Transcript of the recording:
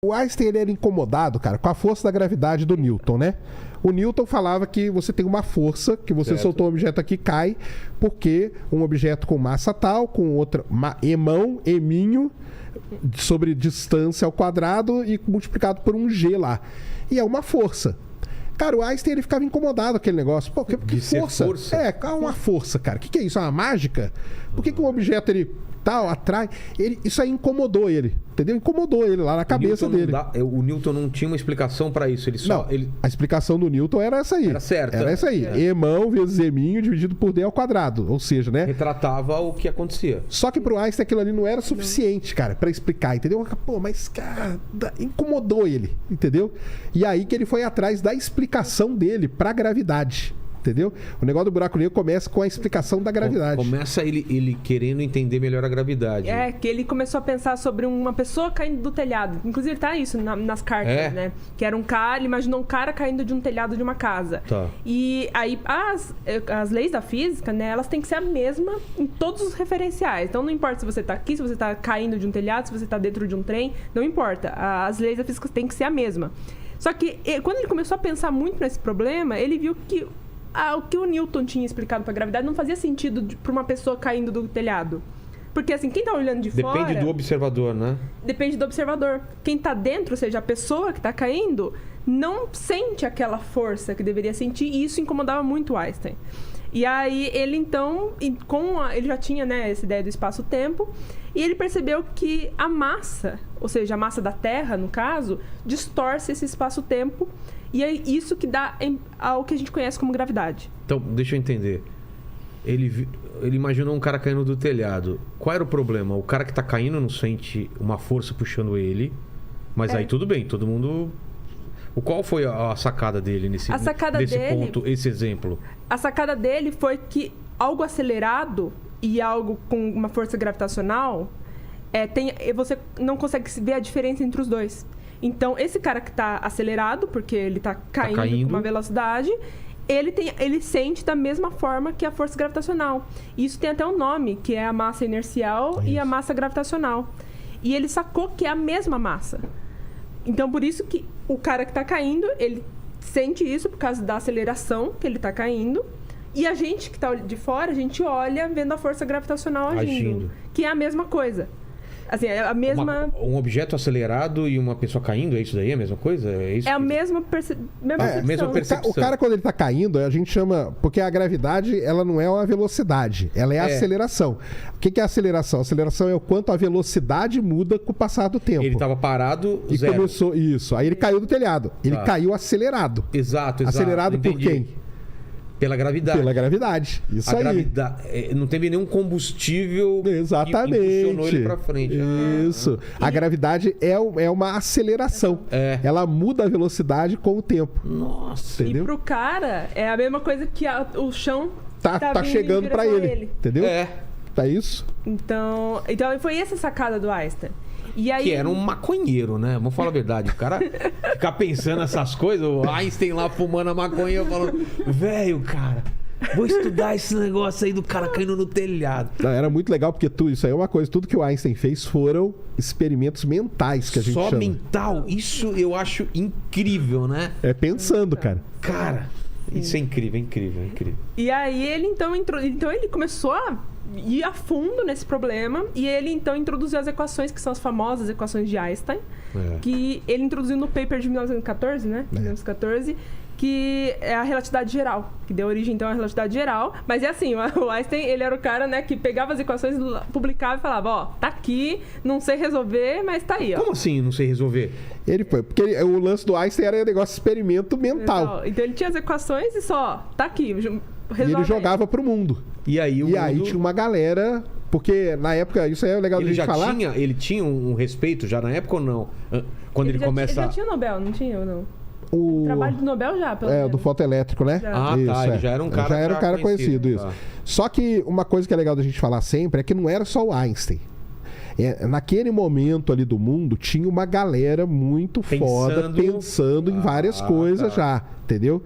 O Einstein ele era incomodado, cara, com a força da gravidade do Newton, né? O Newton falava que você tem uma força, que você soltou um objeto aqui, cai, porque um objeto com massa tal, com outra, eminho, sobre distância ao quadrado e multiplicado por um G lá. E é uma força. Cara, o Einstein ele ficava incomodado com aquele negócio. Pô, que força? Uma força, cara. O que é isso? É uma mágica? Por que um objeto ele tal, atrai? Isso aí incomodou ele, entendeu? Incomodou ele lá na cabeça dele. O Newton não tinha uma explicação para isso. A explicação do Newton era essa aí. Era certa. Era essa aí. Emão vezes eminho dividido por D ao quadrado. Ou seja, né? Retratava o que acontecia. Só que pro Einstein aquilo ali não era suficiente, cara, para explicar, entendeu? Pô, mas, cara, incomodou ele, entendeu? E aí que ele foi atrás da explicação dele pra gravidade. Entendeu? O negócio do buraco negro começa com a explicação da gravidade. Começa ele querendo entender melhor a gravidade. É, que ele começou a pensar sobre uma pessoa caindo do telhado. Inclusive tá isso nas cartas, né? Que era um cara, ele imaginou um cara caindo de um telhado de uma casa. Tá. E aí as leis da física, né? Elas têm que ser a mesma em todos os referenciais. Então não importa se você tá aqui, se você tá caindo de um telhado, se você tá dentro de um trem, não importa. As leis da física têm que ser a mesma. Só que quando ele começou a pensar muito nesse problema, ele viu que o que o Newton tinha explicado para a gravidade não fazia sentido para uma pessoa caindo do telhado. Porque, assim, quem tá olhando de fora... Depende do observador, né? Depende do observador. Quem tá dentro, ou seja, a pessoa que tá caindo, não sente aquela força que deveria sentir, e isso incomodava muito o Einstein. E aí, ele então, ele já tinha, né, essa ideia do espaço-tempo, e ele percebeu que a massa, ou seja, a massa da Terra, no caso, distorce esse espaço-tempo, e é isso que dá ao que a gente conhece como gravidade. Então, deixa eu entender. Ele imaginou um cara caindo do telhado. Qual era o problema? O cara que tá caindo não sente uma força puxando ele, mas aí tudo bem, todo mundo... Qual foi a sacada dele nesse ponto, esse exemplo? A sacada dele foi que algo acelerado e algo com uma força gravitacional, você não consegue ver a diferença entre os dois. Então, esse cara que está acelerado, porque ele está caindo com uma velocidade, ele sente da mesma forma que a força gravitacional. E isso tem até um nome, que é a massa inercial e a massa gravitacional. E ele sacou que é a mesma massa. Então, por isso que o cara que está caindo, ele sente isso por causa da aceleração que ele está caindo. E a gente que está de fora, a gente olha vendo a força gravitacional agindo. Que é a mesma coisa. Assim, é a mesma... Um objeto acelerado e uma pessoa caindo, é isso daí? É a mesma coisa? É a mesma percepção. O cara, quando ele tá caindo, a gente chama... Porque a gravidade, ela não é uma velocidade. Ela é a aceleração. O que é a aceleração? A aceleração é o quanto a velocidade muda com o passar do tempo. Ele tava parado, e zero. Começou isso. Aí ele caiu do telhado. Ele caiu acelerado. Exato. Acelerado por quem? Pela gravidade. Pela gravidade. Isso aí. Não teve nenhum combustível que impulsionou ele pra frente. Isso. A gravidade é uma aceleração. Ela muda a velocidade com o tempo. Nossa. Entendeu? E pro cara, é a mesma coisa que o chão tá chegando pra ele. Entendeu? Tá isso? Então foi essa sacada do Einstein. E aí... Que era um maconheiro, né? Vamos falar a verdade. O cara ficar pensando essas coisas, o Einstein lá fumando a maconha, falando, velho, cara, vou estudar esse negócio aí do cara caindo no telhado. Era muito legal, porque isso aí é uma coisa, tudo que o Einstein fez foram experimentos mentais, que a gente chama. Só mental? Isso eu acho incrível, né? É pensando, cara. Cara, isso é incrível, incrível, incrível. E aí ele então ele começou a ir a fundo nesse problema, e ele então introduziu as equações, que são as famosas equações de Einstein, que ele introduziu no paper de 1914, né? 1914, que é a relatividade geral, que deu origem então à relatividade geral. Mas é assim, o Einstein, ele era o cara, né, que pegava as equações, publicava e falava, ó, tá aqui, não sei resolver, mas tá aí, ó. Como assim não sei resolver? Porque o lance do Einstein era um negócio de experimento mental. Então ele tinha as equações e só, tá aqui, e ele jogava pro mundo. E aí tinha uma galera... Porque na época, isso aí é legal de falar. Ele tinha um respeito já na época ou não? Quando ele começa... Ele já tinha Nobel, não tinha ou não? O trabalho do Nobel já, pelo menos. Do fotoelétrico, né? Já. Isso, ele já era um cara, já era um cara conhecido, isso. Tá. Só que uma coisa que é legal da gente falar sempre é que não era só o Einstein. Naquele momento ali do mundo, tinha uma galera muito foda pensando em várias coisas já, entendeu?